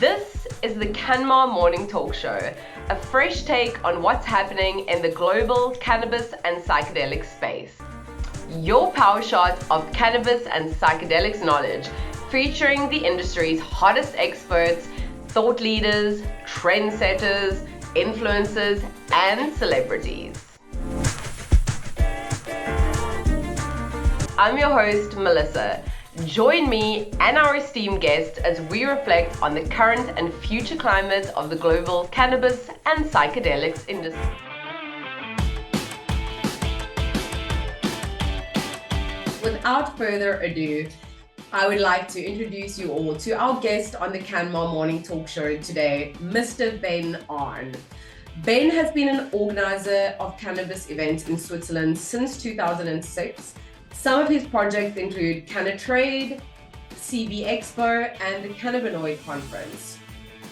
This is the CanMar Morning Talk Show, a fresh take on what's happening in the global cannabis and psychedelic space. Your power shot of cannabis and psychedelics knowledge, featuring the industry's hottest experts, thought leaders, trendsetters, influencers, and celebrities. I'm your host, Melissa. Join me and our esteemed guests as we reflect on the current and future climate of the global cannabis and psychedelics industry. Without further ado, I would like to introduce you all to our guest on the CanMar Morning Talk Show today, Mr. Ben Arn. Ben has been an organizer of cannabis events in Switzerland since 2006. Some of his projects include CannATrade, CB Expo, and the Cannabinoid Conference.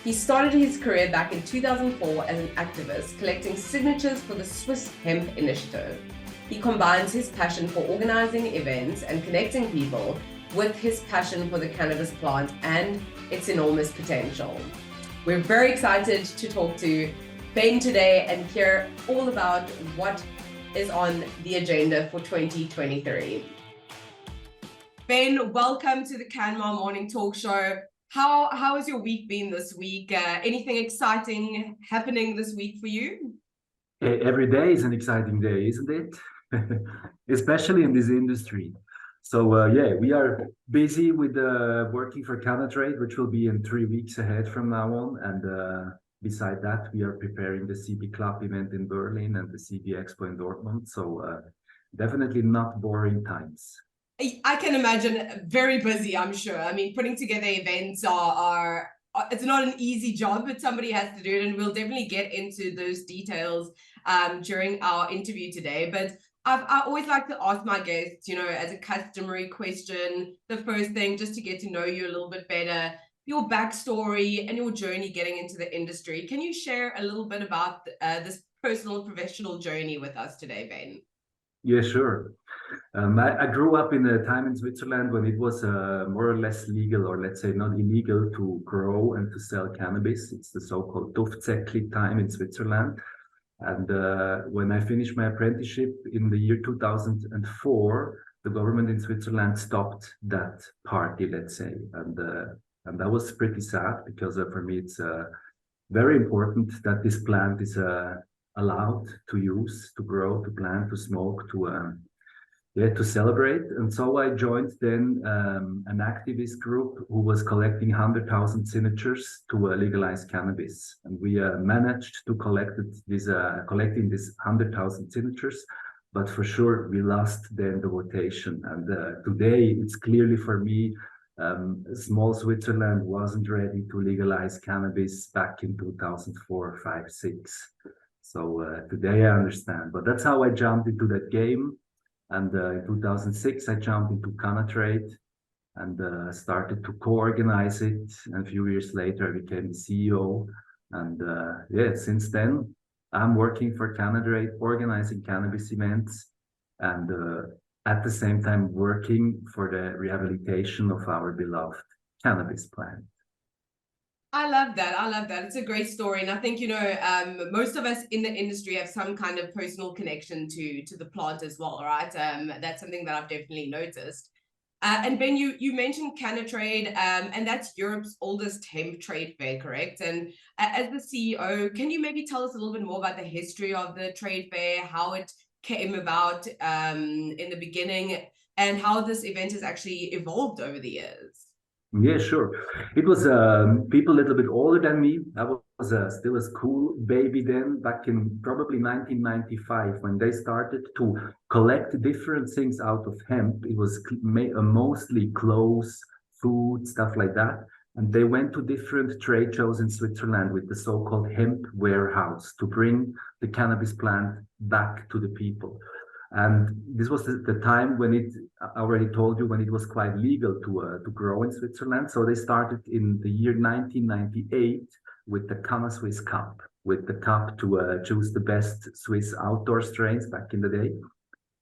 He started his career back in 2004 as an activist, collecting signatures for the Swiss Hemp Initiative. He combines his passion for organizing events and connecting people with his passion for the cannabis plant and its enormous potential. We're very excited to talk to Ben today and hear all about what is on the agenda for 2023. Ben, welcome to the CanMar Morning Talk Show. How has your week been this week? Anything exciting happening this week for you? Every day is an exciting day, isn't it? Especially in this industry. So we are busy with working for CannaTrade, which will be in 3 weeks ahead from now on. And beside that, we are preparing the CB Club event in Berlin and the CB Expo in Dortmund. So definitely not boring times. I can imagine very busy, I'm sure. I mean, putting together events are it's not an easy job, but somebody has to do it. And we'll definitely get into those details during our interview today. But I always like to ask my guests, as a customary question, the first thing, just to get to know you a little bit better, your backstory and your journey getting into the industry. Can you share a little bit about this personal and professional journey with us today, Ben? Yeah, sure. I grew up in a time in Switzerland when it was more or less legal, or let's say not illegal, to grow and to sell cannabis. It's the so-called Duftsäckli time in Switzerland. And when I finished my apprenticeship in the year 2004, the government in Switzerland stopped that party, let's say. And that was pretty sad because for me, it's very important that this plant is allowed to use, to grow, to plant, to smoke, to celebrate. And so I joined then an activist group who was collecting 100,000 signatures to legalize cannabis. And we managed to collecting this 100,000 signatures, but for sure we lost then the votation. And today it's clearly for me, small Switzerland wasn't ready to legalize cannabis back in 2004, 5, 6. So today I understand, but that's how I jumped into that game. And in 2006, I jumped into CannATrade and started to co-organize it. And a few years later, I became the CEO. And since then, I'm working for CannATrade, organizing cannabis events, and at the same time working for the rehabilitation of our beloved cannabis plant. I love that. It's a great story. And I think, most of us in the industry have some kind of personal connection to the plant as well, right? That's something that I've definitely noticed. And Ben, you mentioned CannATrade, and that's Europe's oldest hemp trade fair, correct? And as the CEO, can you maybe tell us a little bit more about the history of the trade fair, how it came about in the beginning, and how this event has actually evolved over the years? Yeah, sure. It was people a little bit older than me. I was still a school baby then, back in probably 1995, when they started to collect different things out of hemp. It was mostly clothes, food, stuff like that. And they went to different trade shows in Switzerland with the so-called hemp warehouse to bring the cannabis plant back to the people. And this was the time when I already told you, when it was quite legal to grow in Switzerland. So they started in the year 1998 with the Swiss Cup, with the cup to choose the best Swiss outdoor strains back in the day.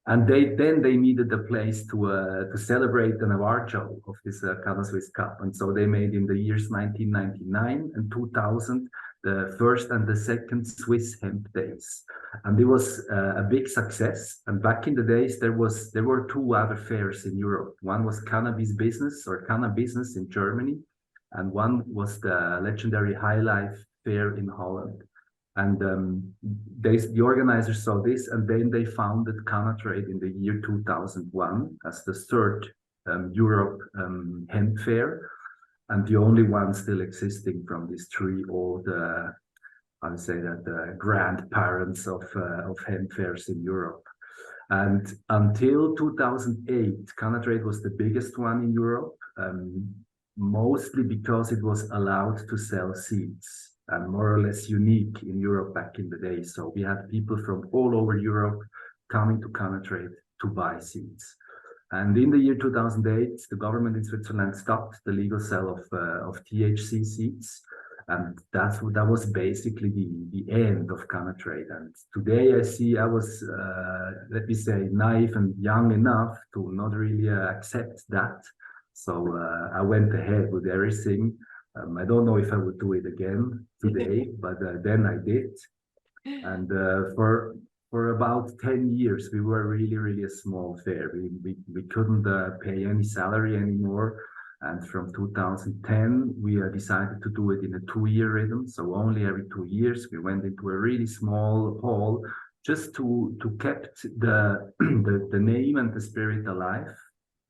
And they needed a place to celebrate an award show of this Canna Swiss Cup. And so they made in the years 1999 and 2000 the first and the second Swiss Hemp Days. And it was a big success. And back in the days, there were two other fairs in Europe. One was Cannabis Business or Canna Business in Germany, and one was the legendary High Life Fair in Holland. And the organizers saw this, and then they founded CannATrade in the year 2001 as the third Europe hemp fair, and the only one still existing from these three old, I would say that grandparents of hemp fairs in Europe. And until 2008, CannATrade was the biggest one in Europe, mostly because it was allowed to sell seeds. And more or less unique in Europe back in the day. So we had people from all over Europe coming to CannATrade to buy seeds. And in the year 2008, the government in Switzerland stopped the legal sale of THC seeds. And that was basically the end of CannATrade. And today I was, let me say, naive and young enough to not really accept that. So I went ahead with everything. I don't know if I would do it again today, but then I did. And for about 10 years, we were really a small fair. We couldn't pay any salary anymore. And from 2010, we decided to do it in a 2-year rhythm. So only every 2 years, we went into a really small hall just to kept the name and the spirit alive.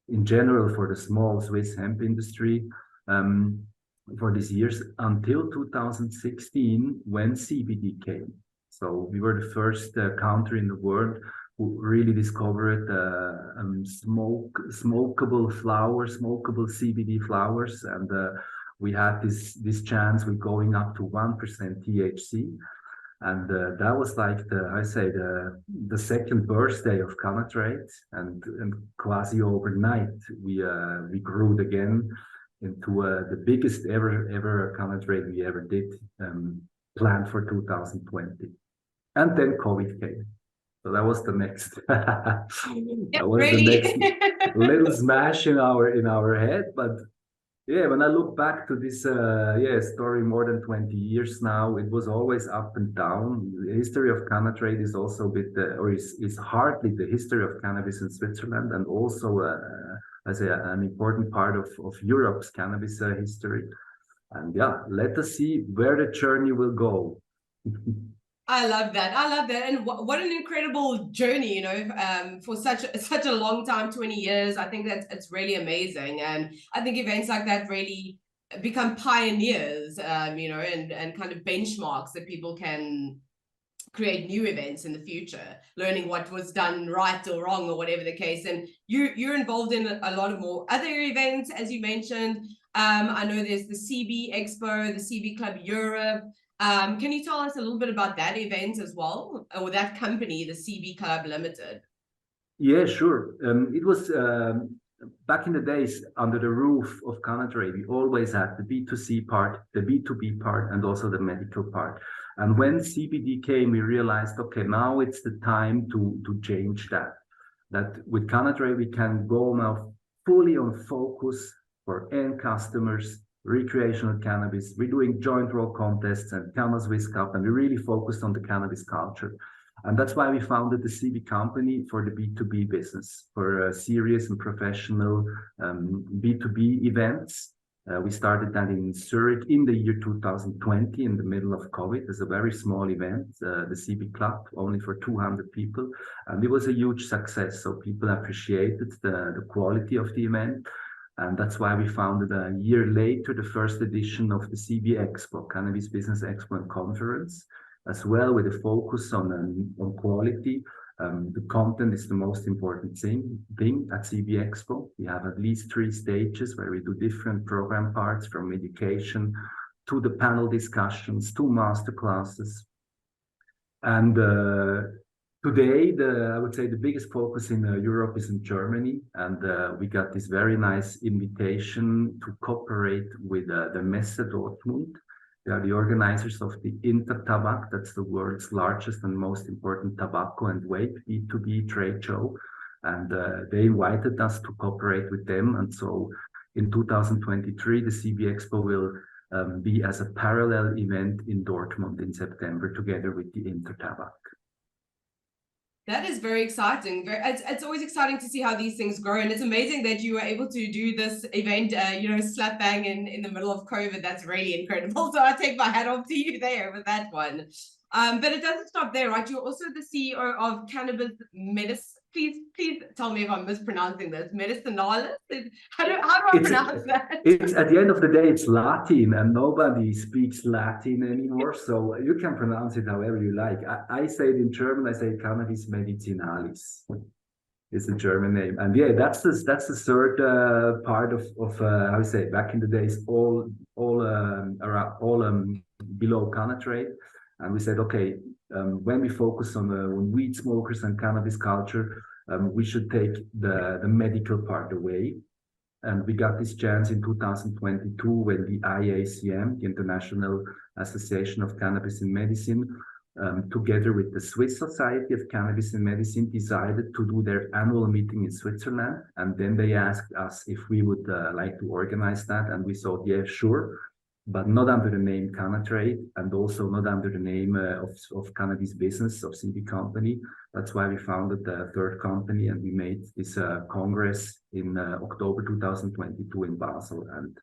In general, for the small Swiss hemp industry, for these years until 2016 when CBD came. So we were the first country in the world who really discovered smokable CBD flowers, and we had this chance with going up to 1% THC, and that was like the second birthday of CannATrade, and quasi overnight we grew again into the biggest ever CannATrade we ever did, planned for 2020. And then COVID came. So that was the next that was really? The next little smash in our head. But yeah, when I look back to this story more than 20 years now, it was always up and down. The history of CannATrade is also a bit, is hardly the history of cannabis in Switzerland, and also as an important part of Europe's cannabis history. And yeah, let us see where the journey will go. I love that. And what an incredible journey, for such a long time, 20 years. I think it's really amazing. And I think events like that really become pioneers, and kind of benchmarks that people can create new events in the future, learning what was done right or wrong or whatever the case. And you're involved in a lot of more other events, as you mentioned. I know there's the CB Expo, the CB Club Europe. Can you tell us a little bit about that event as well, or that company, the CB Club Limited? Yeah, sure. It was back in the days under the roof of CannATrade. We always had the B2C part, the B2B part, and also the medical part. And when CBD came, we realized, okay, now it's the time to change that. That with CannATrade, we can go now fully on focus for end customers, recreational cannabis. We're doing joint roll contests and Canna Swiss Cup, and we really focused on the cannabis culture. And that's why we founded the CB company for the B2B business, for serious and professional B2B events. We started that in Zurich in the year 2020, in the middle of COVID, as a very small event, the CB Club, only for 200 people. And it was a huge success. So people appreciated the quality of the event. And that's why we founded a year later the first edition of the CB Expo, Cannabis Business Expo and Conference, as well with a focus on quality. The content is the most important thing at CB Expo. We have at least 3 stages where we do different program parts, from education to the panel discussions to master classes. And today, I would say the biggest focus in Europe is in Germany, and we got this very nice invitation to cooperate with the Messe Dortmund. They are the organizers of the Intertabak, that's the world's largest and most important tobacco and vape B2B trade show. And they invited us to cooperate with them. And so in 2023, the CB Expo will be as a parallel event in Dortmund in September together with the Intertabak. That is very exciting. It's always exciting to see how these things grow, and it's amazing that you were able to do this event, slap bang in the middle of COVID. That's really incredible. So I take my hat off to you there with that one. But it doesn't stop there, right? You're also the CEO of Cannabis Medicine. Please tell me if I'm mispronouncing this. Medicinalis? How do I pronounce that? It's at the end of the day, it's Latin, and nobody speaks Latin anymore. So you can pronounce it however you like. I say it in German. I say Cannabis Medicinalis. It's a German name, and yeah, that's the third part of how you say, back in the days, all below CannaTrade, and we said, okay, when we focus on weed smokers and cannabis culture, we should take the medical part away. And we got this chance in 2022 when the IACM, the International Association of Cannabis and Medicine, together with the Swiss Society of Cannabis and Medicine, decided to do their annual meeting in Switzerland. And then they asked us if we would like to organize that. And we thought, yeah, sure, but not under the name CannaTrade, and also not under the name of Cannabis Business, of CB Company. That's why we founded the third company, and we made this congress in October 2022 in Basel. And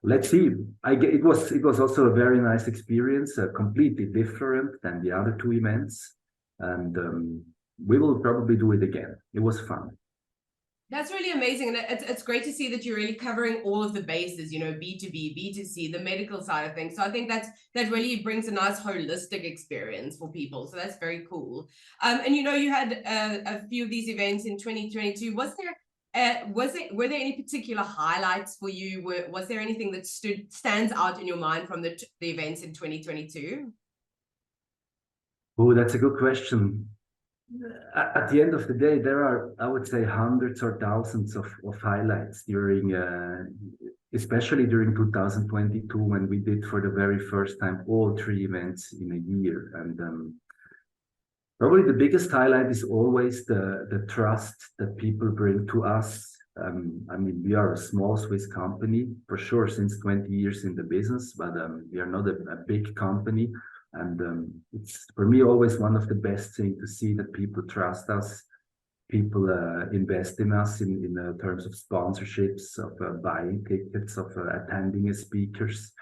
let's see, it was also a very nice experience, completely different than the other two events. And we will probably do it again. It was fun. That's really amazing. And it's great to see that you're really covering all of the bases, B2B, B2C, the medical side of things. So I think that really brings a nice holistic experience for people. So that's very cool. And you had a few of these events in 2022. Were there any particular highlights for you? Was there anything that stands out in your mind from the events in 2022? Oh, that's a good question. At the end of the day, there are, I would say, hundreds or thousands of highlights during, especially during 2022, when we did for the very first time all three events in a year. And probably the biggest highlight is always the trust that people bring to us. We are a small Swiss company, for sure, since 20 years in the business, but we are not a big company. And it's, for me, always one of the best things to see that people trust us, people invest in us in terms of sponsorships, of buying tickets, of attending as speakers.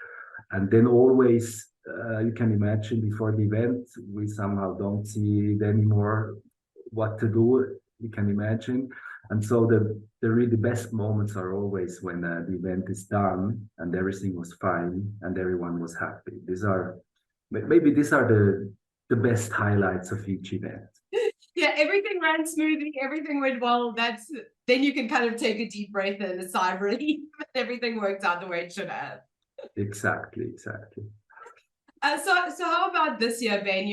And then always, you can imagine, before the event, we somehow don't see it anymore what to do, you can imagine. And so the really best moments are always when the event is done and everything was fine and everyone was happy. Maybe these are the best highlights of each event. Yeah, everything ran smoothly, everything went well. Then you can kind of take a deep breath and a sigh of relief. Everything worked out the way it should have. Exactly. So how about this year, Ben?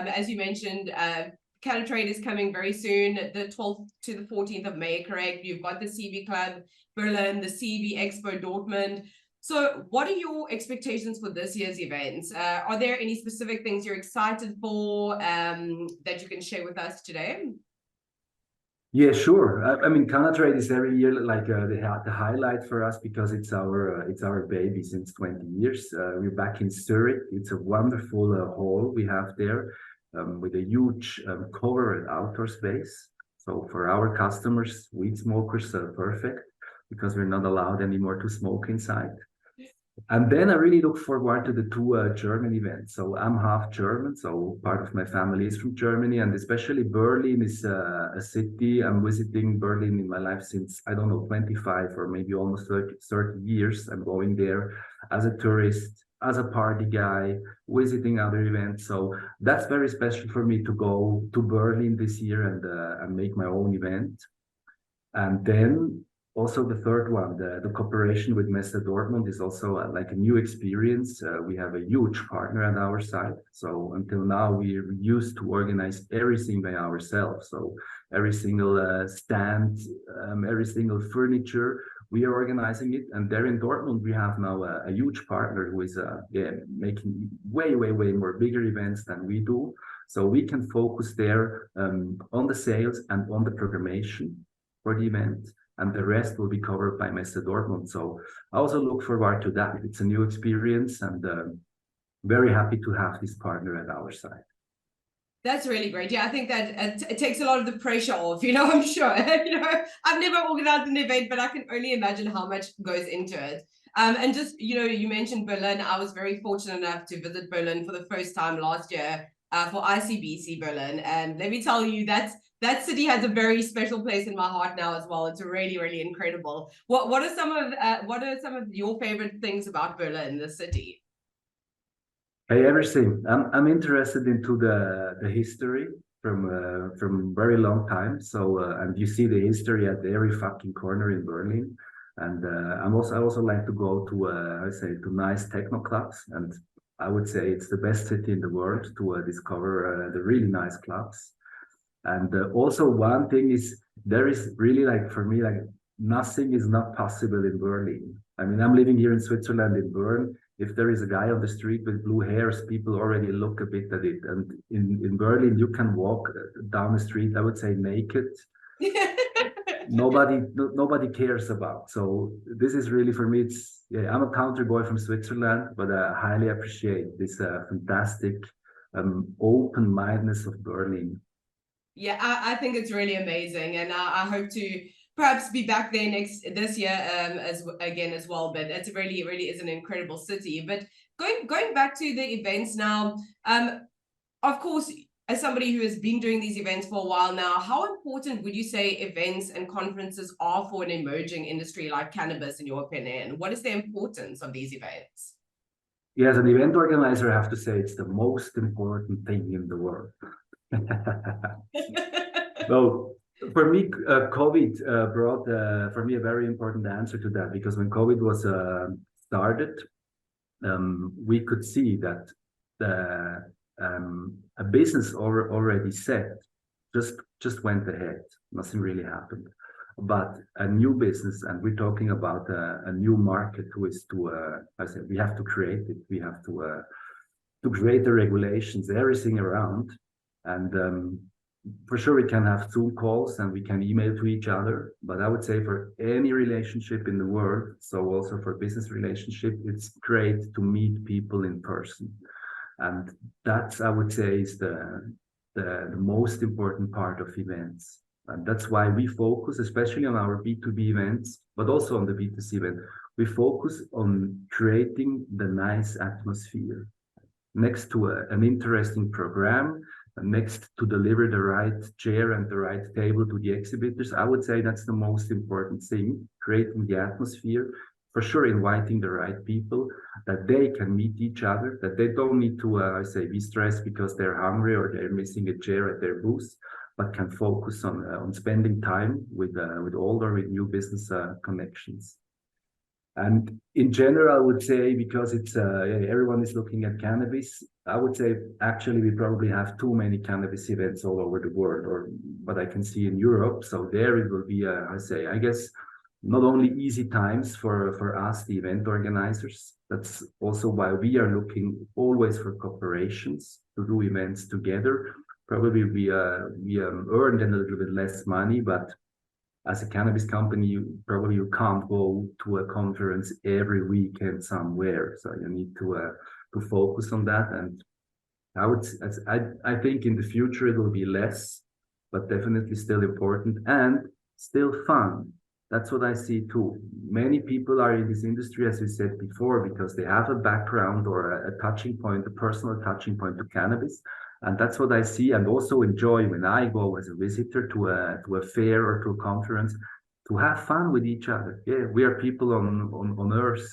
As you mentioned, CannATrade is coming very soon, the 12th to the 14th of May, correct? You've got the CB Club Berlin, the CB Expo Dortmund. So what are your expectations for this year's events? Are there any specific things you're excited for that you can share with us today? Yeah, sure. CannATrade is every year like the highlight for us because it's our baby since 20 years. We're back in Zurich. It's a wonderful hall we have there with a huge covered outdoor space. So for our customers, weed smokers, perfect, because we're not allowed anymore to smoke inside. And then I really look forward to the two German events. So I'm half German, so part of my family is from Germany, and especially Berlin is a city. I'm visiting Berlin in my life since, 25 or maybe almost 30 years. I'm going there as a tourist, as a party guy, visiting other events. So that's very special for me to go to Berlin this year and make my own event. And then also the third one, the cooperation with Messe Dortmund is also like a new experience. We have a huge partner at our side. So until now, we used to organize everything by ourselves. So every single stand, every single furniture we are organizing it. And there in Dortmund, we have now a huge partner who is making way more bigger events than we do. So we can focus there on the sales and on the programmation for the event. And the rest will be covered by Messe Dortmund. So I also look forward to that. It's a new experience, and very happy to have this partner at our side. That's really great. Yeah, I think that it takes a lot of the pressure off, I'm sure. I've never organized an event, but I can only imagine how much goes into it. And just, you mentioned Berlin. I was very fortunate enough to visit Berlin for the first time last year for ICBC Berlin. And let me tell you, that city has a very special place in my heart now as well. It's really incredible. What are some of your favorite things about Berlin, the city? Hey, everything. I'm interested into the history from very long time. So and you see the history at every fucking corner in Berlin. And I also like to go to nice techno clubs. And I would say it's the best city in the world to discover the really nice clubs. And also one thing is there is really for me nothing is not possible in Berlin. I mean, I'm living here in Switzerland in Bern. If there is a guy on the street with blue hairs, people already look a bit at it. And in Berlin, you can walk down the street, I would say naked. Nobody cares about. So this is really, for me, I'm a country boy from Switzerland, but I highly appreciate this fantastic open-mindedness of Berlin. Yeah, I think it's really amazing, and I hope to perhaps be back there this year as well. But it really is an incredible city. But going back to the events now, of course, as somebody who has been doing these events for a while now, how important would you say events and conferences are for an emerging industry like cannabis, in your opinion? What is the importance of these events? Yeah, as an event organizer, I have to say it's the most important thing in the world. Well, for me, COVID brought for me a very important answer to that, because when COVID was started, we could see that a business already set just went ahead. Nothing really happened. But a new business, and we're talking about a new market, who is I said, we have to create it. We have to create the regulations, everything around. And for sure, we can have Zoom calls and we can email to each other. But I would say for any relationship in the world, so also for business relationship, it's great to meet people in person. And that's, I would say, is the most important part of events. And that's why we focus, especially on our B2B events, but also on the B2C event. We focus on creating the nice atmosphere next to an interesting program, next to deliver the right chair and the right table to the exhibitors. I would say that's the most important thing, creating the atmosphere, for sure inviting the right people, that they can meet each other, that they don't need to, be stressed because they're hungry or they're missing a chair at their booth, but can focus on spending time with old or with new business connections. And in general, I would say, because it's everyone is looking at cannabis, I would say actually we probably have too many cannabis events all over the world, or what I can see in Europe. So there it will be, I guess, not only easy times for us, the event organizers. That's also why we are looking always for cooperations to do events together. Probably we earned a little bit less money, but as a cannabis company, you can't go to a conference every weekend somewhere. So you need to focus on that. And I think in the future it will be less, but definitely still important and still fun. That's what I see too. Many people are in this industry, as we said before, because they have a background or a touching point, a personal touching point to cannabis. And that's what I see and also enjoy when I go as a visitor to a fair or to a conference, to have fun with each other. Yeah, we are people on Earth.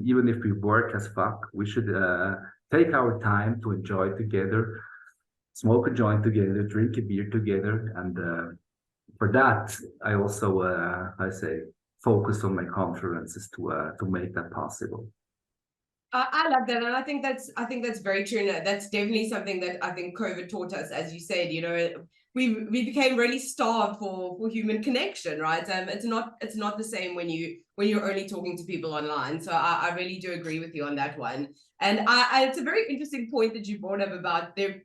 Even if we work as fuck, we should take our time to enjoy together, smoke a joint together, drink a beer together. And for that, I also, focus on my conferences to make that possible. I love that, and I think that's very true, and that's definitely something that I think COVID taught us. As you said, we became really starved for human connection, right? It's not the same when you're only talking to people online. So I really do agree with you on that one. And it's a very interesting point that you brought up about the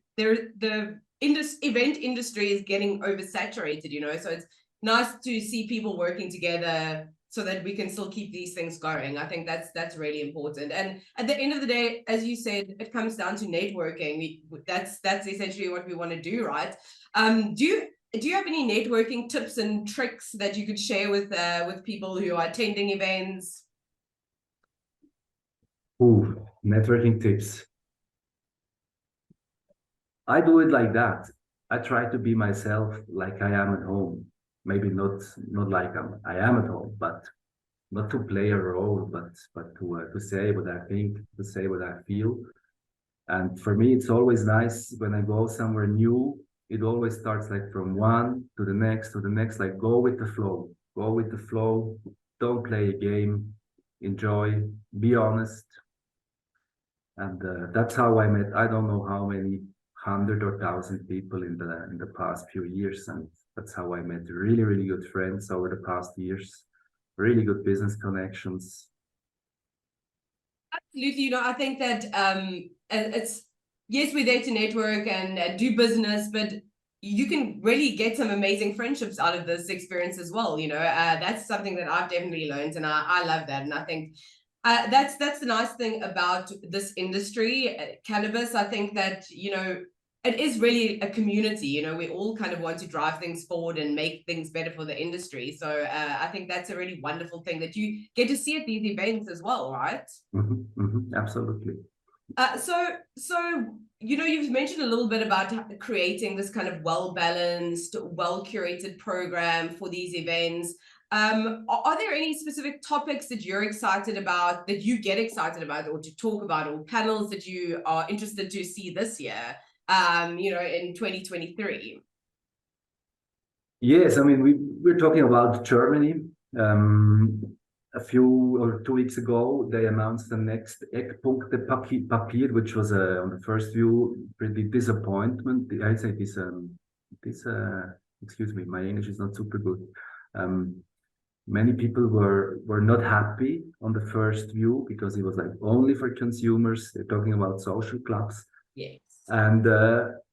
event industry is getting oversaturated, you know. So it's nice to see people working together so that we can still keep these things going. I think that's really important. And at the end of the day, as you said, it comes down to networking. That's essentially what we want to do, right? Do you have any networking tips and tricks that you could share with people who are attending events? Ooh, networking tips. I do it like that. I try to be myself like I am at home. Maybe not like I am at home, but not to play a role, but to say what I think, to say what I feel. And for me, it's always nice when I go somewhere new. It always starts like from one to the next to the next. Like go with the flow. Go with the flow. Don't play a game. Enjoy. Be honest. And that's how I met. I don't know how many hundred or thousand people in the past few years, and that's how I met really really good friends over the past years. Really good business connections. Absolutely. You know, I think that it's, yes, we're there to network and do business, but you can really get some amazing friendships out of this experience as well. You know, that's something that I've definitely learned, and I love that. And I think that's the nice thing about this industry, cannabis. I think that, you know, it is really a community. You know, we all kind of want to drive things forward and make things better for the industry. So I think that's a really wonderful thing that you get to see at these events as well, right? Absolutely. So you know, you've mentioned a little bit about creating this kind of well-balanced, well-curated program for these events. Are there any specific topics that you're excited about, that you get excited about, or to talk about, or panels that you are interested to see this year, you know, in 2023? Yes, I mean we're talking about Germany. A few or 2 weeks ago, they announced the next Eckpunktepapier, which was on the first view pretty disappointment. I say this excuse me, my English is not super good. Many people were not happy on the first view because it was like only for consumers. They're talking about social clubs. Yes. And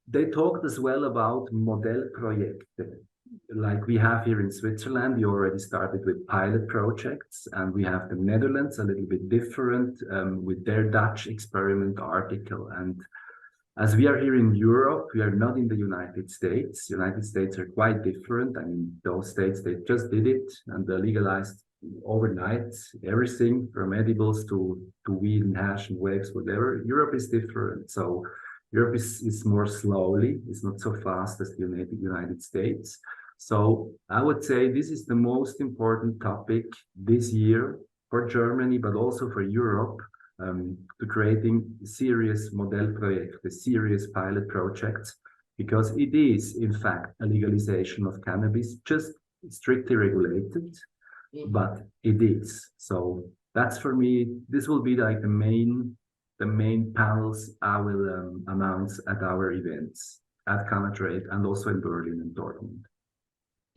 they talked as well about Modellprojekte. Like we have here in Switzerland, we already started with pilot projects, and we have the Netherlands a little bit different with their Dutch experiment article. And as we are here in Europe, we are not in the United States. United States are quite different. I mean, those states, they just did it and they legalized overnight everything from edibles to weed and hash and waves, whatever. Europe is different. So Europe is more slowly, it's not so fast as the United States. So I would say this is the most important topic this year for Germany, but also for Europe, to creating serious Modellprojekte, the serious pilot projects, because it is, in fact, a legalization of cannabis, just strictly regulated, but it is. So that's for me, this will be like the main panels I will announce at our events at CannaTrade and also in Berlin and Dortmund.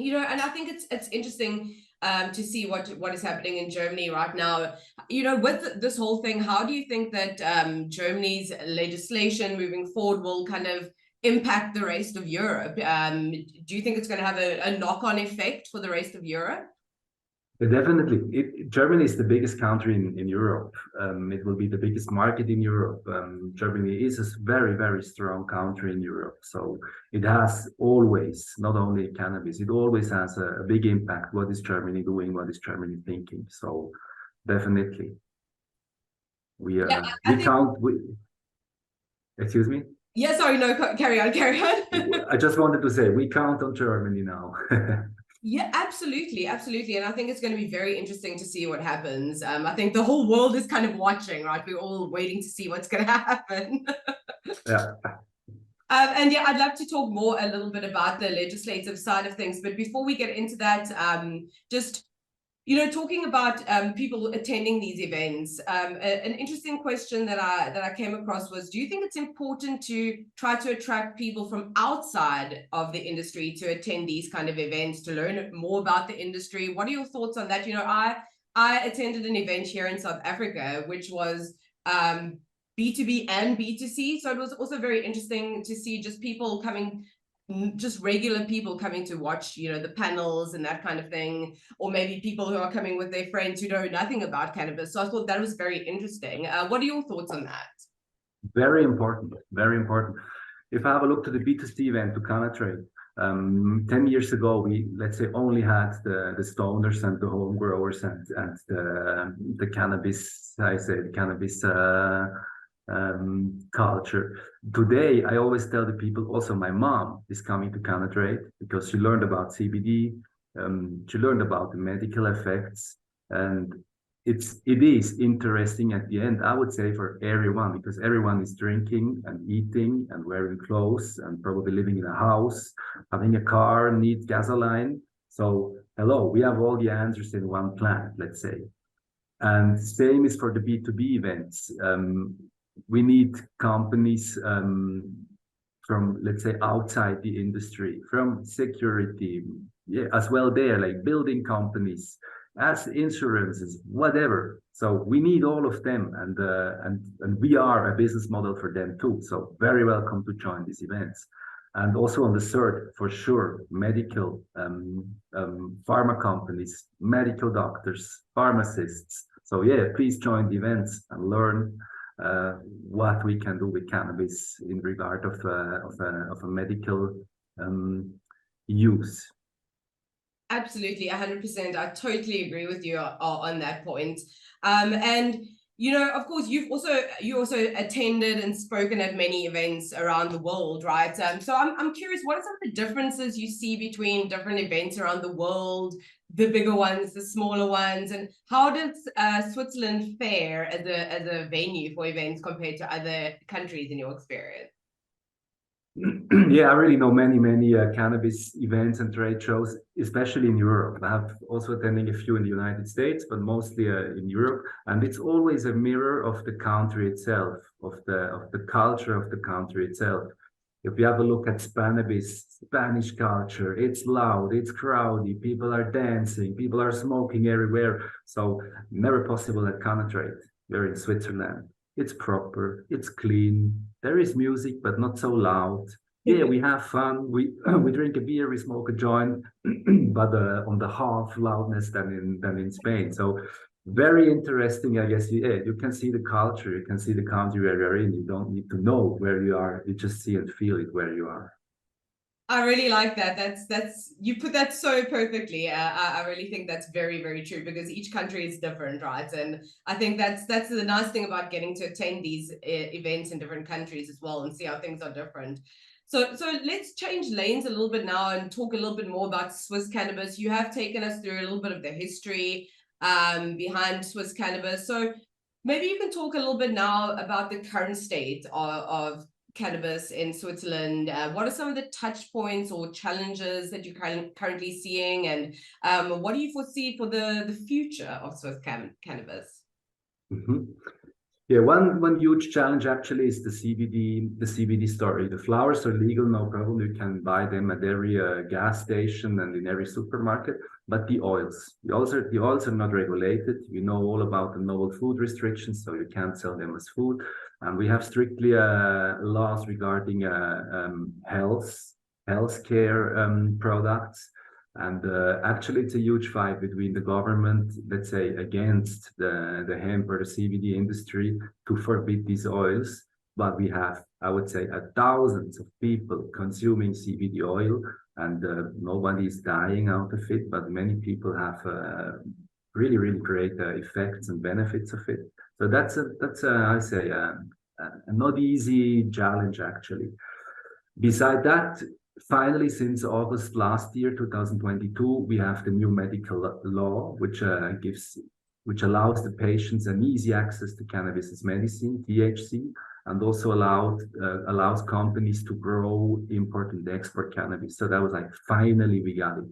You know, and I think it's interesting to see what is happening in Germany right now. You know, with this whole thing, how do you think that Germany's legislation moving forward will kind of impact the rest of Europe? Do you think it's going to have a knock-on effect for the rest of Europe? Definitely. Germany is the biggest country in Europe. It will be the biggest market in Europe. Germany is a very, very strong country in Europe. So it has always, not only cannabis, it always has a big impact. What is Germany doing? What is Germany thinking? So definitely. Excuse me? Yeah, sorry, no, carry on. I just wanted to say, we count on Germany now. Yeah, absolutely. And I think it's going to be very interesting to see what happens. I think the whole world is kind of watching, right? We're all waiting to see what's going to happen. Yeah. And yeah, I'd love to talk more a little bit about the legislative side of things. But before we get into that, just, talking about people attending these events, an interesting question that I came across was, do you think it's important to try to attract people from outside of the industry to attend these kind of events, to learn more about the industry? What are your thoughts on that? I attended an event here in South Africa, which was B2B and B2C. So it was also very interesting to see just people coming, just regular people coming to watch, the panels and that kind of thing, or maybe people who are coming with their friends who know nothing about cannabis. So I thought that was very interesting. What are your thoughts on that? Very important, very important. If I have a look to the B2C event, to CannaTrade, 10 years ago, we, let's say, only had the stoners and the home growers and the cannabis, the cannabis culture. Today, I always tell the people, also my mom is coming to CannaTrade because she learned about CBD, she learned about the medical effects, and it is interesting at the end, I would say, for everyone, because everyone is drinking and eating and wearing clothes and probably living in a house, having a car, need gasoline. So hello, we have all the answers in one plant, let's say. And same is for the B2B events. We need companies from, let's say, outside the industry, from security, as well there, like building companies, as insurances, whatever. So we need all of them, and we are a business model for them too. So very welcome to join these events. And also on the third, for sure, medical, pharma companies, medical doctors, pharmacists. So yeah, please join the events and learn what we can do with cannabis in regard of a medical use. Absolutely, 100%. I totally agree with you on that point. And of course, you also attended and spoken at many events around the world, right? So I'm curious, what are some of the differences you see between different events around the world, the bigger ones, the smaller ones, and how does Switzerland fare as a venue for events compared to other countries in your experience? Yeah, I really know many cannabis events and trade shows, especially in Europe. I have also attending a few in the United States, but mostly in Europe. And it's always a mirror of the country itself, of the culture of the country itself. If you have a look at Spanish culture, it's loud, it's crowded, people are dancing, people are smoking everywhere. So never possible at CannAtrade. We're in Switzerland. It's proper, it's clean. There is music, but not so loud. Yeah, we have fun. We drink a beer, we smoke a joint, but on the half loudness than in Spain. So very interesting, I guess. Yeah, you can see the culture, you can see the country where you're in. You don't need to know where you are. You just see and feel it where you are. I really like that. That's you put that so perfectly. I really think that's very, very true, because each country is different, right? And I think that's the nice thing about getting to attend these events in different countries as well and see how things are different. So let's change lanes a little bit now and talk a little bit more about Swiss cannabis. You have taken us through a little bit of the history behind Swiss cannabis. So maybe you can talk a little bit now about the current state of cannabis in Switzerland. What are some of the touch points or challenges that you're currently seeing, and what do you foresee for the future of Swiss cannabis? Mm-hmm. Yeah, one huge challenge actually is the CBD story. The flowers are legal, no problem. You can buy them at every gas station and in every supermarket. But the oils are not regulated. You know all about the novel food restrictions, so you can't sell them as food. And we have strictly laws regarding healthcare products. And actually, it's a huge fight between the government, let's say, against the hemp or the CBD industry to forbid these oils. But we have, I would say, thousands of people consuming CBD oil, and nobody is dying out of it. But many people have really, really great effects and benefits of it. So that's I say, a not easy challenge actually. Beside that, finally, since August last year, 2022, we have the new medical law, which allows the patients an easy access to cannabis as medicine, THC, and also allows companies to grow, import, and export cannabis. So that was like, finally, we got it.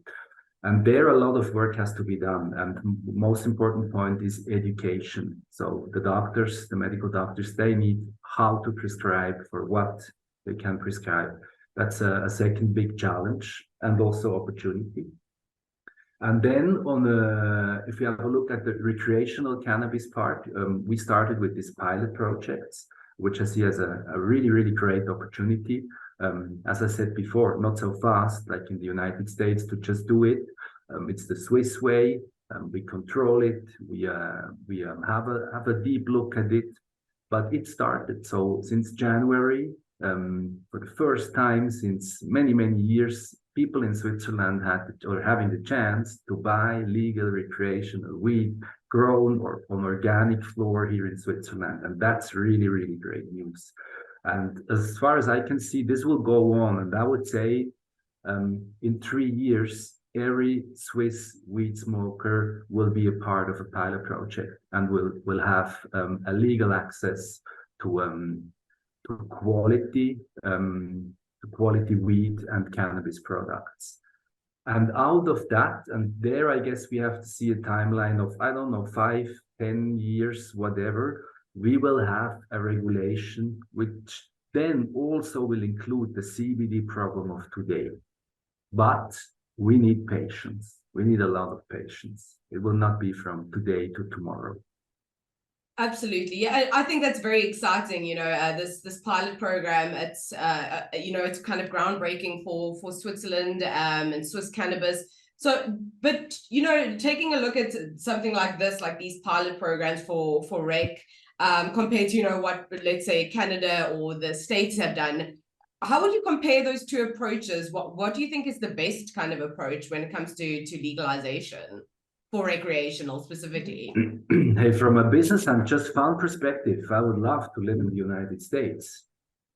And there a lot of work has to be done. And most important point is education. So the doctors, the medical doctors, they need how to prescribe for what they can prescribe. That's a second big challenge and also opportunity. And then if you have a look at the recreational cannabis part, we started with these pilot projects, which I see as a really, really great opportunity. As I said before, not so fast like in the United States to just do it. It's the Swiss way. We control it. We have a deep look at it, but it started. So since January, for the first time since many, many years, people in Switzerland having the chance to buy legal recreational weed grown or on organic floor here in Switzerland. And that's really, really great news. And as far as I can see, this will go on. And I would say in 3 years, every Swiss weed smoker will be a part of a pilot project and will have a legal access to quality weed and cannabis products. And out of that, and there I guess we have to see a timeline of, I don't know, 5, 10 years, whatever, we will have a regulation which then also will include the CBD problem of today. But we need patience. We need a lot of patience. It will not be from today to tomorrow. Absolutely. Yeah, I think that's very exciting. This pilot program, it's it's kind of groundbreaking for Switzerland and Swiss cannabis. So, but taking a look at something like this, like these pilot programs for rec, compared to what, let's say, Canada or the States have done, how would you compare those two approaches? What do you think is the best kind of approach when it comes to legalization for recreational specifically? Hey, from a business and just fun perspective, I would love to live in the United States.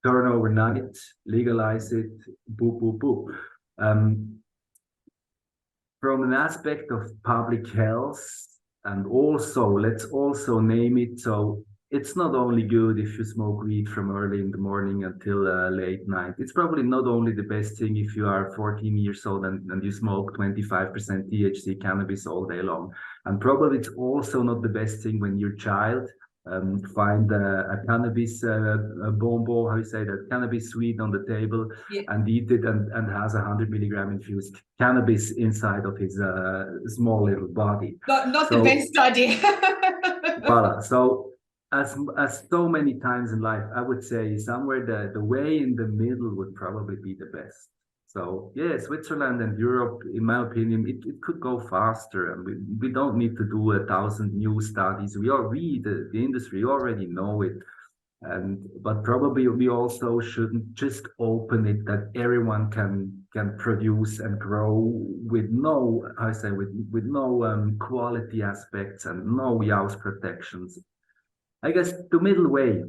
Turn overnight, legalize it, boo, boo, boo. From an aspect of public health, and also, let's also name it, so it's not only good if you smoke weed from early in the morning until late night. It's probably not only the best thing if you are 14 years old and you smoke 25% THC cannabis all day long. And probably it's also not the best thing when your child find a cannabis bonbon, how you say that, cannabis sweet on the table, yeah, and eat it and has 100 milligram infused cannabis inside of his small little body. Not the best idea. Voilà. So as so many times in life, I would say somewhere the way in the middle would probably be the best. So yeah, Switzerland and Europe, in my opinion, it could go faster, and we don't need to do 1,000 new studies. The industry already know it, but probably we also shouldn't just open it that everyone can produce and grow with no, with no quality aspects and no use protections. I guess the middle way,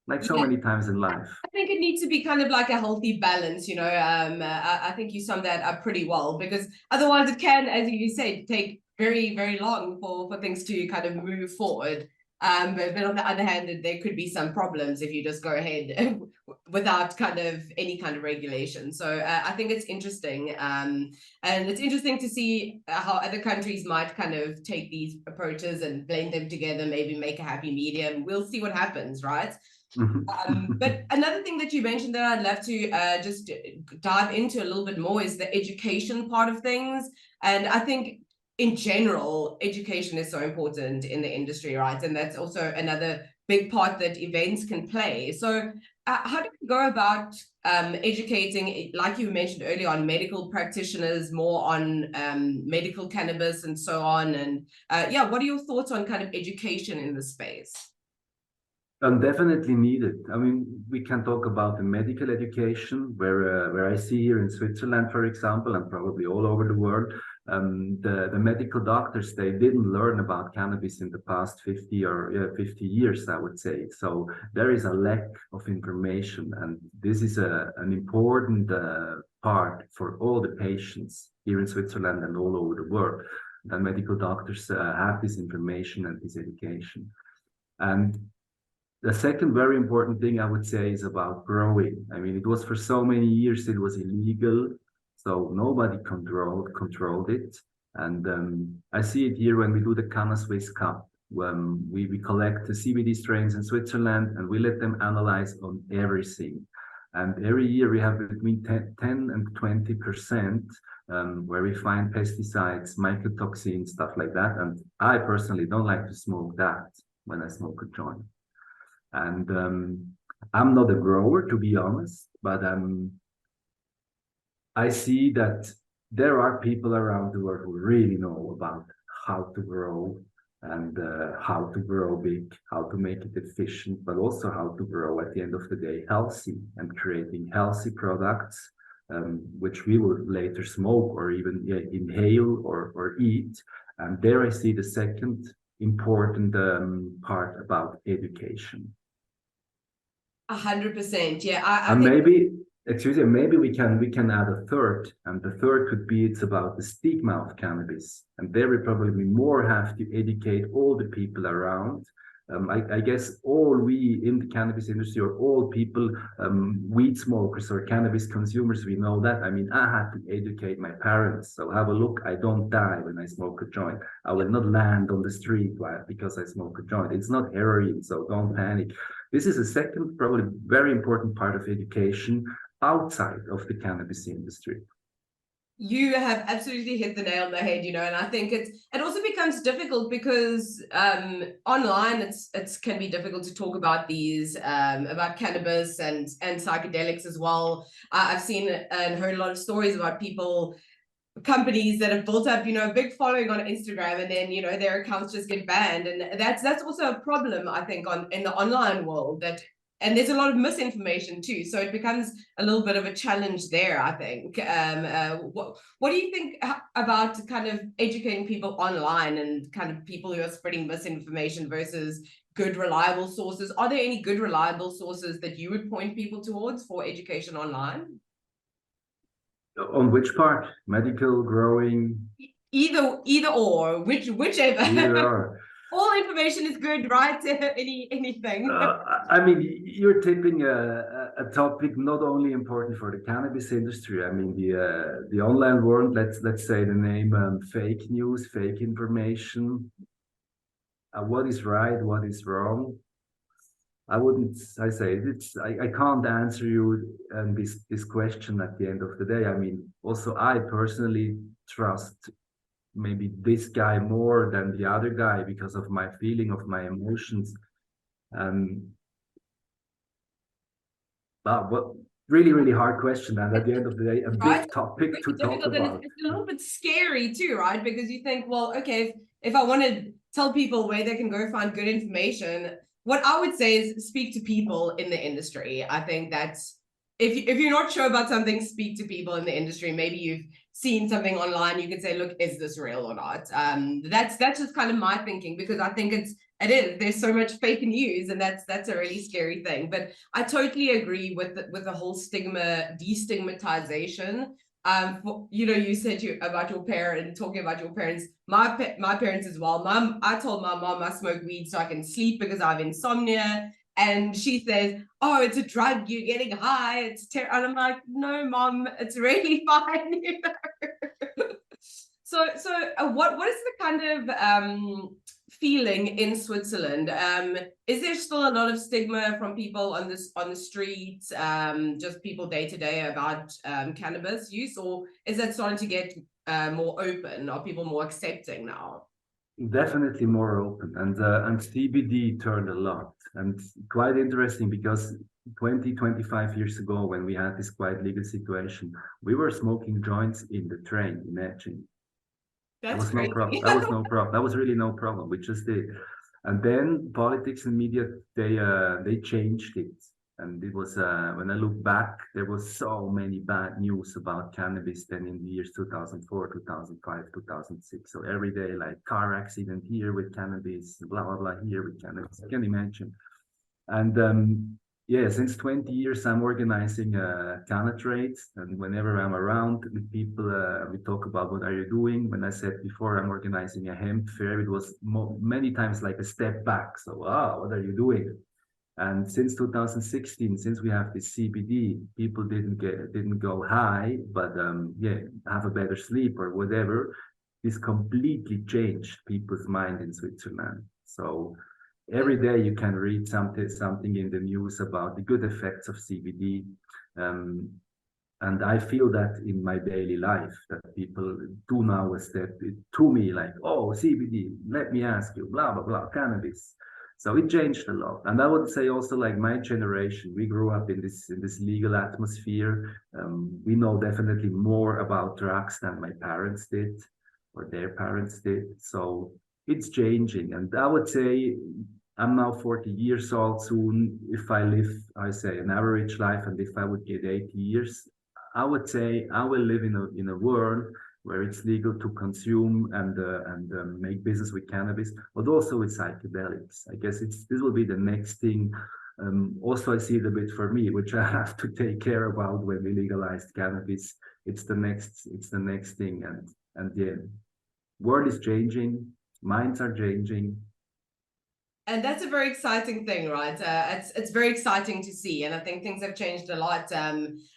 like so many times in life. I think it needs to be kind of like a healthy balance, I think you summed that up pretty well, because otherwise it can, as you said, take very, very long for things to kind of move forward. But on the other hand, there could be some problems if you just go ahead without any kind of regulation. So I think it's interesting. And it's interesting to see how other countries might kind of take these approaches and blend them together, maybe make a happy medium. We'll see what happens, right? But another thing that you mentioned that I'd love to just dive into a little bit more is the education part of things. And I think in general, education is so important in the industry, right? And that's also another big part that events can play. So how do you go about educating, like you mentioned earlier, on medical practitioners, more on medical cannabis and so on? And what are your thoughts on kind of education in the space? Definitely needed. I mean, we can talk about the medical education, where I see here in Switzerland, for example, and probably all over the world, the medical doctors, they didn't learn about cannabis in the past 50 years, I would say. So there is a lack of information, and this is an important part for all the patients here in Switzerland and all over the world. That medical doctors have this information and this education. And the second very important thing I would say is about growing. I mean, it was for so many years, it was illegal. So nobody controlled it. And I see it here when we do the Swiss Cup. When we collect the CBD strains in Switzerland and we let them analyze on everything. And every year we have between 10 and 20% where we find pesticides, mycotoxins, stuff like that. And I personally don't like to smoke that when I smoke a joint. And I'm not a grower, to be honest, but I see that there are people around the world who really know about how to grow and how to grow big, how to make it efficient, but also how to grow at the end of the day healthy and creating healthy products, which we will later smoke or even inhale or eat. And there I see the second important part about education. 100%. Yeah, I and think maybe we can add a third, and the third could be it's about the stigma of cannabis, and there we probably more have to educate all the people around. I guess all we in the cannabis industry or all people, weed smokers or cannabis consumers, we know that. I mean, I had to educate my parents. So have a look, I don't die when I smoke a joint. I will not land on the street because I smoke a joint. It's not heroin, so don't panic. This is a second, probably very important part of education outside of the cannabis industry. You have absolutely hit the nail on the head, and I think it also becomes difficult because online it can be difficult to talk about these about cannabis and psychedelics as well. I've seen and heard a lot of stories about companies that have built up a big following on Instagram, and then their accounts just get banned, and that's also a problem, I think, in the online world, and there's a lot of misinformation too, so it becomes a little bit of a challenge there, I think. What do you think about kind of educating people online and kind of people who are spreading misinformation versus good, reliable sources? Are there any good, reliable sources that you would point people towards for education online? On which part? Medical, growing? Either or, whichever. Either or. All information is good, right? Anything. I mean, you're tipping a topic not only important for the cannabis industry. I mean, the online world. Let's say the name fake news, fake information. What is right? What is wrong? I can't answer you this question at the end of the day. I mean, also I personally trust maybe this guy more than the other guy because of my feeling, of my emotions. But really, really hard question. And at the end of the day, a big topic to talk about. It's a little bit scary too, right? Because you think, well, okay, if I want to tell people where they can go find good information, what I would say is speak to people in the industry. I think that's, if you're not sure about something, speak to people in the industry. Maybe you've seen something online, you can say, look, is this real or not? That's just kind of my thinking, because I think it is. There's so much fake news, and that's a really scary thing. But I totally agree with the whole destigmatization. You said about your parent, talking about your parents. My parents as well. I told my mom I smoke weed so I can sleep because I have insomnia. And she says, oh, it's a drug, you're getting high, it's terrible. And I'm like, no, Mom, it's really fine. So what is the kind of feeling in Switzerland? Is there still a lot of stigma from people on the streets, just people day to day about cannabis use, or is that starting to get more open? Are people more accepting now? Definitely more open, and CBD turned a lot, and quite interesting because 25 years ago, when we had this quite legal situation, we were smoking joints in the train. Imagine. That was crazy. No problem. That was no problem. That was really no problem. We just did, and then politics and media they changed it. And it was when I look back, there was so many bad news about cannabis then in the years 2004, 2005, 2006. So every day, like car accident here with cannabis, blah blah blah here with cannabis. You can imagine. And since 20 years, I'm organizing CannaTrade, and whenever I'm around with people, we talk about what are you doing. When I said before I'm organizing a hemp fair, it was many times like a step back. So, what are you doing? And since 2016, since we have this CBD, people didn't go high, but yeah, have a better sleep or whatever. This completely changed people's mind in Switzerland. So every day you can read something in the news about the good effects of CBD. Um, and I feel that in my daily life, that people do now a step to me like, oh, CBD, let me ask you, blah, blah, blah, cannabis. So it changed a lot. And I would say also like my generation, we grew up in this legal atmosphere. We know definitely more about drugs than my parents did or their parents did. So it's changing. And I would say I'm now 40 years old soon. If I live, I say, an average life, and if I would get 80 years, I would say I will live in a world where it's legal to consume and make business with cannabis, but also with psychedelics. I guess this will be the next thing. Also, I see it a bit for me, which I have to take care about when we legalized cannabis. It's the next thing, and yeah, world is changing, minds are changing. And that's a very exciting thing, right? It's very exciting to see, and I think things have changed a lot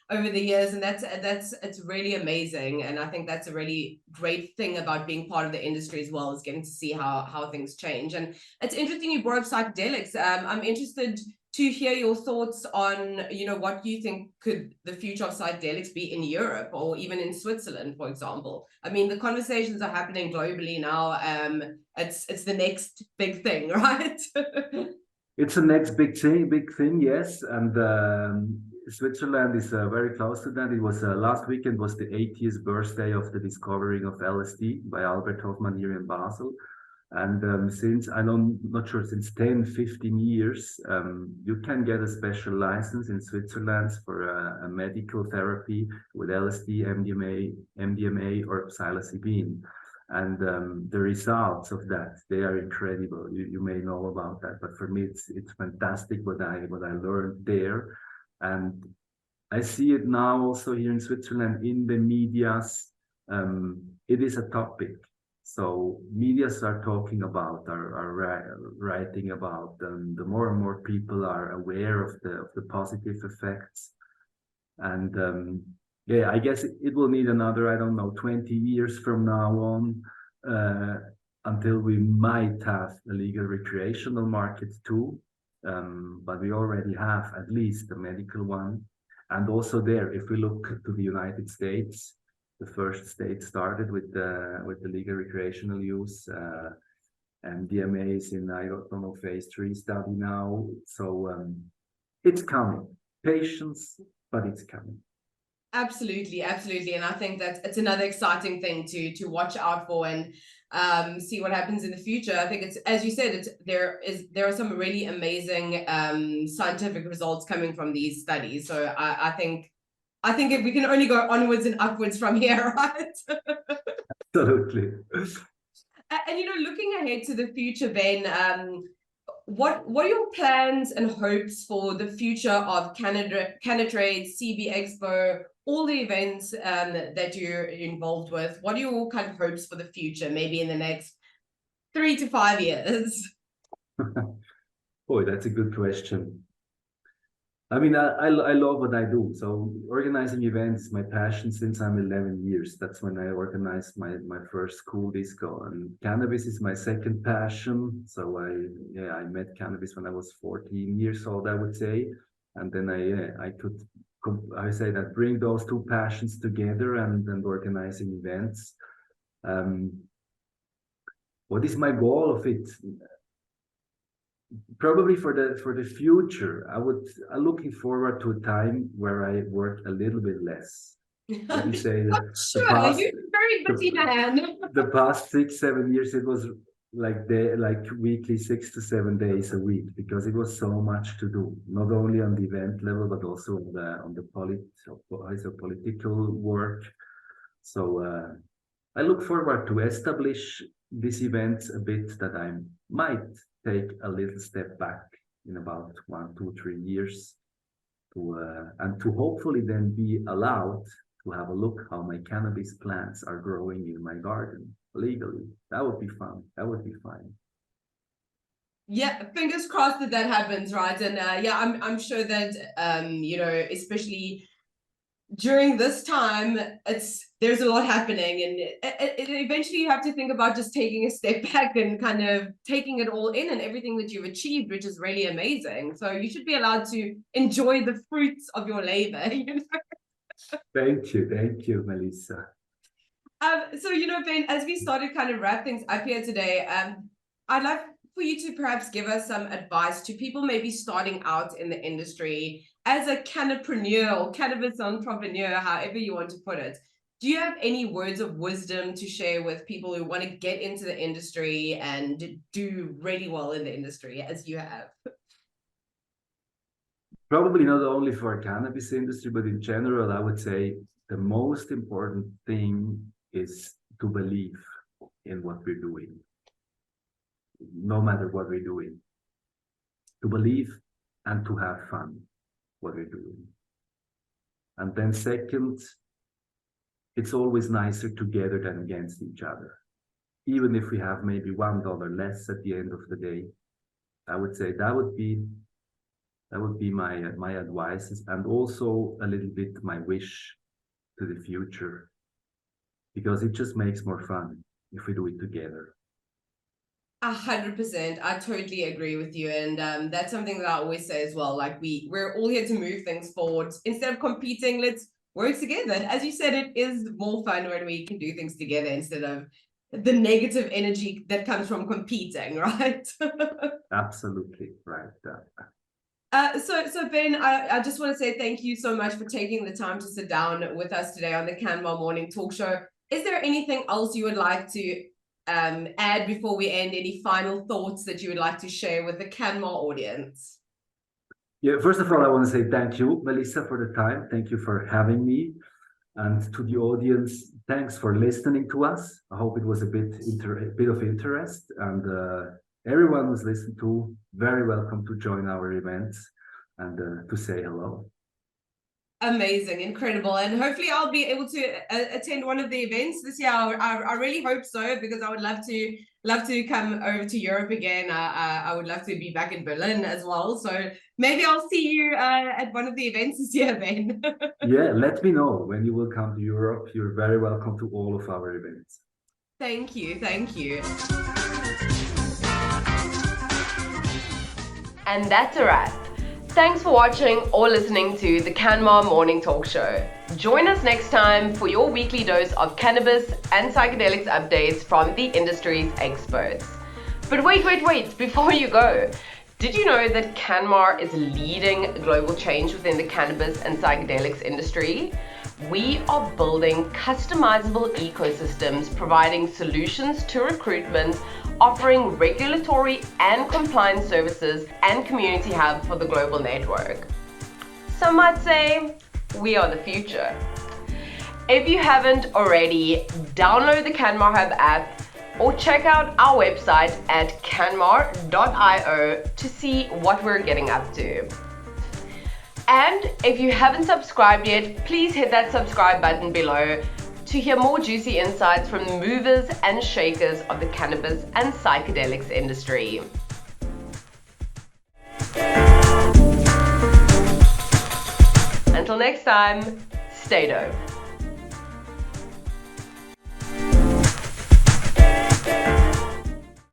over the years, and it's really amazing. And I think that's a really great thing about being part of the industry as well, is getting to see how things change. And it's interesting you brought up psychedelics. I'm interested to hear your thoughts on, what you think could the future of psychedelics be in Europe or even in Switzerland, for example. I mean, the conversations are happening globally now. It's the next big thing, right? It's the next big thing, yes. And Switzerland is very close to that. It was last weekend was the 80th birthday of the discovering of LSD by Albert Hofmann here in Basel. And since not sure, since 10, 15 years, you can get a special license in Switzerland for a medical therapy with LSD, MDMA, or psilocybin. And the results of that, they are incredible. You may know about that, but for me, it's fantastic what I learned there. And I see it now also here in Switzerland in the medias. It is a topic. So medias are talking about, are writing about them. The more and more people are aware of the positive effects. And yeah, I guess it will need another, I don't know, 20 years from now on, until we might have a legal recreational market too. But we already have at least a medical one. And also there, if we look to the United States, the first state started with the legal recreational use. And DMA is in, I don't know, phase 3 study now. So it's coming. Patience, but it's coming. Absolutely, absolutely. And I think that it's another exciting thing to watch out for and see what happens in the future. I think it's, as you said, there are some really amazing scientific results coming from these studies. So I think if we can only go onwards and upwards from here, right? Absolutely. And looking ahead to the future, Ben, what are your plans and hopes for the future of CannaTrade, CB Expo, all the events that you're involved with? What are your kind of hopes for the future, maybe in the next 3 to 5 years? Boy, that's a good question. I mean, I love what I do. So organizing events is my passion since I'm 11 years. That's when I organized my first school disco. And cannabis is my second passion. So I met cannabis when I was 14 years old, I would say. And then I say that bring those two passions together and organizing events. What is my goal of it? Probably for the future, I'm looking forward to a time where I work a little bit less. Let me say that Sure, you're very busy man. The past 6-7 years, it was like weekly 6 to 7 days a week, because it was so much to do, not only on the event level but also on the political work. So I look forward to establish these events a bit, that I might take a little step back in about 1, 2, 3 years and to hopefully then be allowed to have a look how my cannabis plants are growing in my garden legally. That would be fun. That would be fun. Yeah, fingers crossed that happens, right? And I'm sure that especially during this time, there's a lot happening, and eventually you have to think about just taking a step back and kind of taking it all in and everything that you've achieved, which is really amazing. So you should be allowed to enjoy the fruits of your labor. Thank you, Melissa. So Ben, as we started kind of wrap things up here today, I'd like for you to perhaps give us some advice to people maybe starting out in the industry as a cannapreneur or cannabis entrepreneur, however you want to put it. Do you have any words of wisdom to share with people who want to get into the industry and do really well in the industry as you have? Probably not only for cannabis industry, but in general, I would say the most important thing is to believe in what we're doing, no matter what we're doing. To believe and to have fun what we're doing. And then second, it's always nicer together than against each other. Even if we have maybe $1 less at the end of the day, I would say that would be my advice, and also a little bit my wish to the future, because it just makes more fun if we do it together. 100%. I totally agree with you. And that's something that I always say as well. Like we're all here to move things forward. Instead of competing, let's work together. And as you said, it is more fun when we can do things together instead of the negative energy that comes from competing, right? Absolutely right. So Ben, I just want to say thank you so much for taking the time to sit down with us today on the CanMar Morning Talk Show. Is there anything else you would like to add before we end? Any final thoughts that you would like to share with the CanMar audience? Yeah, first of all, I want to say thank you, Melissa, for the time. Thank you for having me. And to the audience, thanks for listening to us. I hope it was a bit of interest. And everyone who's listened to, very welcome to join our events and to say hello. Amazing, incredible, and hopefully I'll be able to attend one of the events this year. I really hope so, because I would love to come over to Europe again. I would love to be back in Berlin as well. So maybe I'll see you at one of the events this year, Ben. Yeah, let me know when you will come to Europe. You're very welcome to all of our events. Thank you. And that's a wrap. Thanks for watching or listening to the CanMar Morning Talk Show. Join us next time for your weekly dose of cannabis and psychedelics updates from the industry's experts. But wait, before you go, did you know that CanMar is leading global change within the cannabis and psychedelics industry? We are building customizable ecosystems, providing solutions to recruitment, offering regulatory and compliance services, and community hub for the global network. Some might say we are the future. If you haven't already, download the CanMar Hub app or check out our website at canmar.io to see what we're getting up to. And if you haven't subscribed yet, please hit that subscribe button below to hear more juicy insights from the movers and shakers of the cannabis and psychedelics industry. Until next time, stay dope.